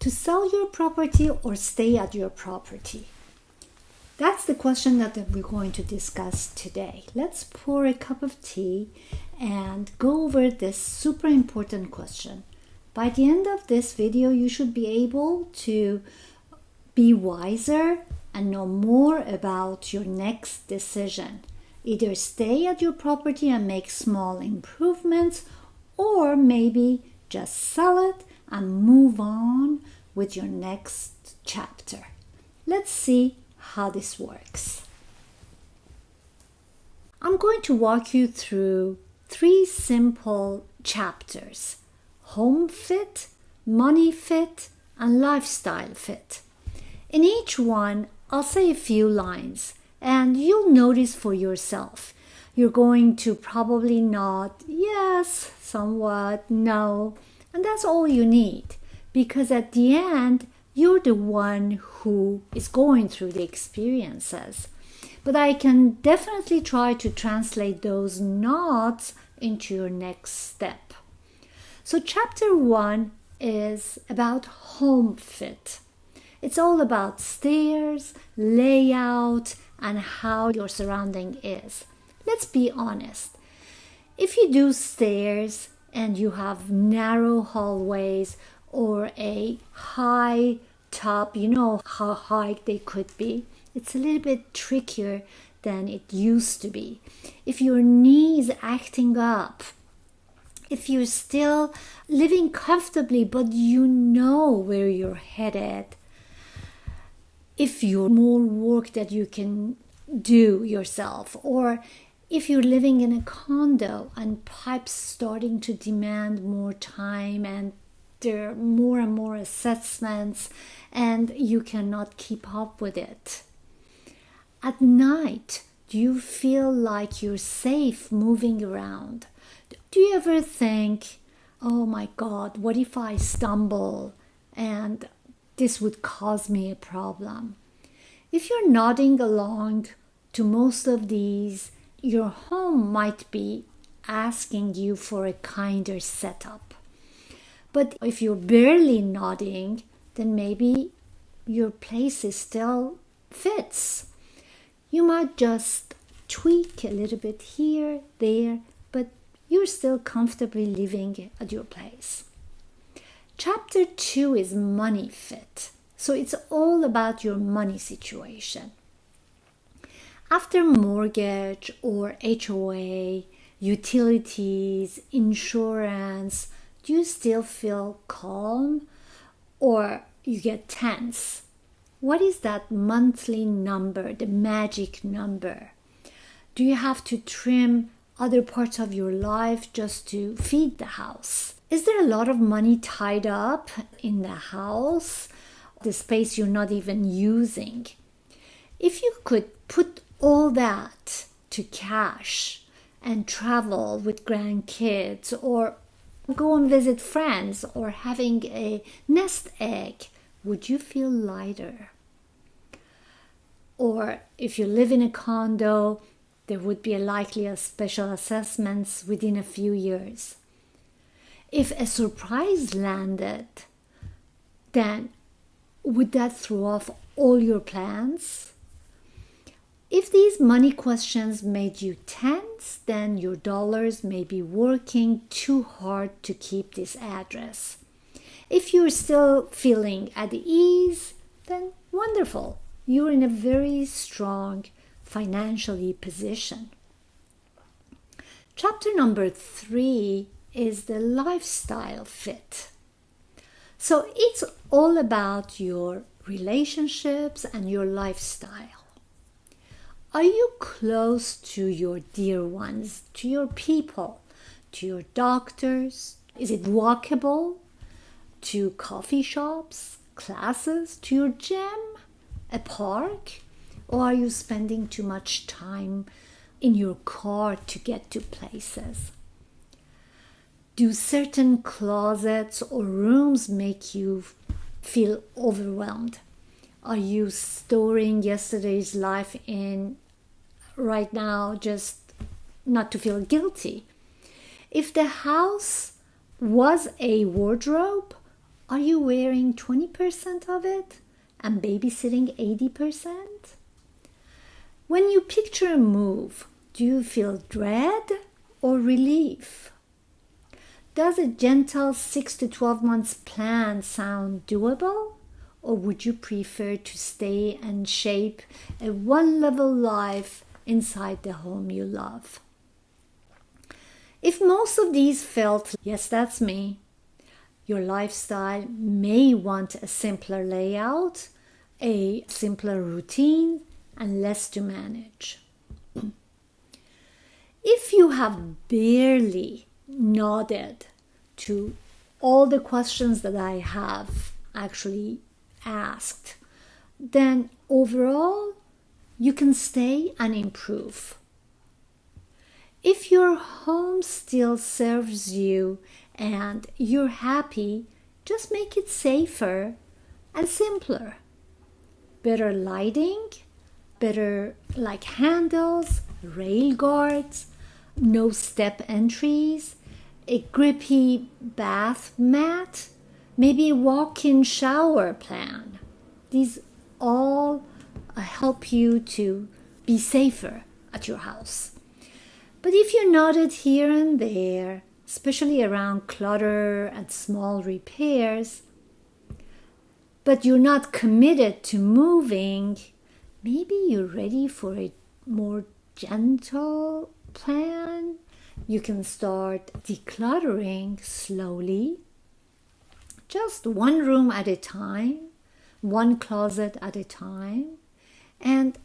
to sell your property or stay at your property? That's the question that we're going to discuss today. Let's pour a cup of tea and go over this super important question. By the end of this video, you should be able to be wiser and know more about your next decision. Either stay at your property and make small improvements, or maybe just sell it and move on with your next chapter. Let's see how this works. I'm going to walk you through 3 simple chapters: home fit, money fit, and lifestyle fit. In each one, I'll say a few lines, and you'll notice for yourself. You're going to probably nod yes, somewhat, no, and that's all you need, because at the end, you're the one who is going through the experiences. But I can definitely try to translate those nods into your next step. So chapter 1 is about home fit. It's all about stairs, layout, and how your surrounding is. Let's be honest. If you do stairs and you have narrow hallways or a high top, you know how high they could be, it's a little bit trickier than it used to be. If your knee is acting up, if you're still living comfortably but you know where you're headed, if you're more work that you can do yourself, or if you're living in a condo and pipes starting to demand more time and there are more and more assessments and you cannot keep up with it. At night, do you feel like you're safe moving around? Do you ever think, oh my God, what if I stumble and this would cause me a problem? If you're nodding along to most of these, your home might be asking you for a kinder setup. But if you're barely nodding, then maybe your place is still fits. You might just tweak a little bit here, there, but you're still comfortably living at your place. Chapter 2 is money fit. So it's all about your money situation. After mortgage or HOA, utilities, insurance, do you still feel calm or you get tense? What is that monthly number, the magic number? Do you have to trim other parts of your life just to feed the house? Is there a lot of money tied up in the house, the space you're not even using? If you could put all that to cash and travel with grandkids or go and visit friends or having a nest egg, would you feel lighter? Or if you live in a condo, there would be likely a special assessments within a few years. If a surprise landed, then would that throw off all your plans? If these money questions made you tense, then your dollars may be working too hard to keep this address. If you're still feeling at ease, then wonderful. You're in a very strong financially position. Chapter number 3 is the lifestyle fit. So it's all about your relationships and your lifestyle. Are you close to your dear ones, to your people, to your doctors? Is it walkable? To coffee shops, classes, to your gym, a park? Or are you spending too much time in your car to get to places? Do certain closets or rooms make you feel overwhelmed? Are you storing yesterday's life in right now just not to feel guilty? If the house was a wardrobe, Are you wearing 20% of it and babysitting 80%? When you picture a move, do you feel dread or relief? Does a gentle 6 to 12 months plan sound doable? Or would you prefer to stay and shape a one-level life inside the home you love? If most of these felt, yes, that's me, your lifestyle may want a simpler layout, a simpler routine, and less to manage. If you have barely nodded to all the questions that I have actually asked, then overall you can stay and improve. If your home still serves you and you're happy, just make it safer and simpler. Better lighting, better like handles, rail guards, no step entries, a grippy bath mat, maybe a walk-in shower plan. These all help you to be safer at your house. But if you nodded here and there, especially around clutter and small repairs, but you're not committed to moving, maybe you're ready for a more gentle plan. You can start decluttering slowly, just one room at a time, one closet at a time. And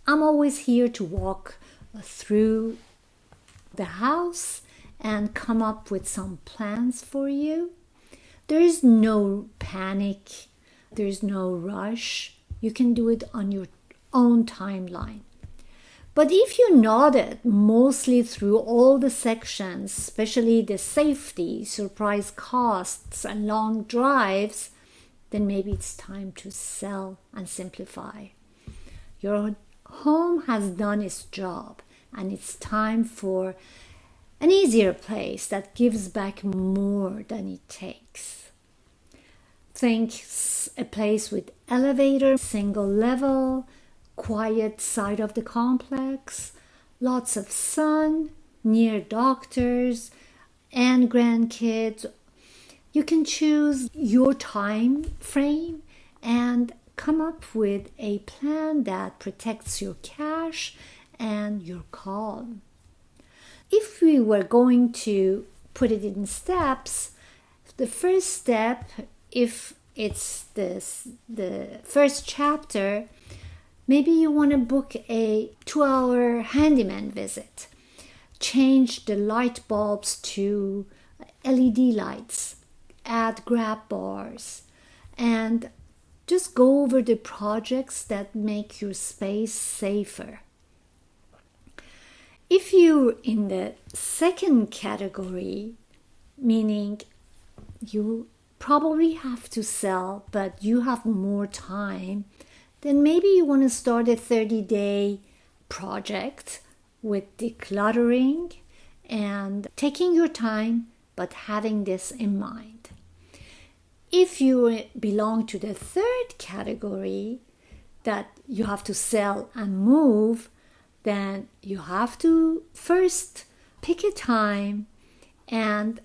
I'm always here to walk through the house and come up with some plans for you. There is no panic, there is no rush. You can do it on your own timeline. But if you nodded mostly through all the sections, especially the safety, surprise costs, and long drives, then maybe it's time to sell and simplify. Your home has done its job, and it's time for an easier place that gives back more than it takes. Think a place with elevator, single level, quiet side of the complex, lots of sun, near doctors and grandkids. You can choose your time frame and come up with a plan that protects your cash and your calm. If we were going to put it in steps, the first step, if it's the first chapter, maybe you want to book a 2-hour handyman visit. Change the light bulbs to LED lights, add grab bars, and just go over the projects that make your space safer. If you're in the second category, meaning you probably have to sell, but you have more time, then maybe you want to start a 30-day project with decluttering and taking your time, but having this in mind. If you belong to the third category, that you have to sell and move, then you have to first pick a time and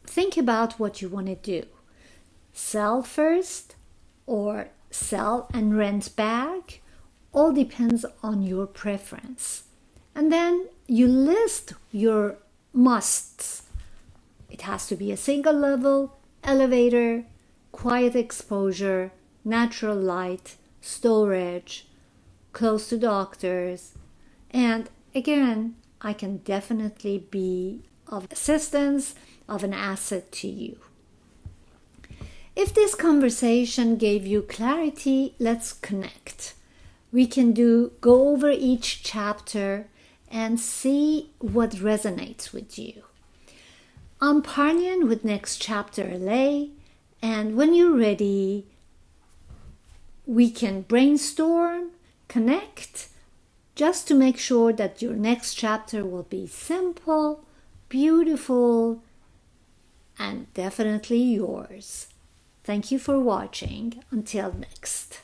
think about what you want to do. Sell first or sell and rent back, all depends on your preference. And then you list your musts. It has to be a single level, elevator, quiet exposure, natural light, storage, close to doctors. And again, I can definitely be of assistance, of an asset to you. If this conversation gave you clarity, let's connect. We can go over each chapter and see what resonates with you. I'm Parnian with Next Chapter LA, and when you're ready, we can brainstorm, connect, just to make sure that your next chapter will be simple, beautiful, and definitely yours. Thank you for watching. Until next.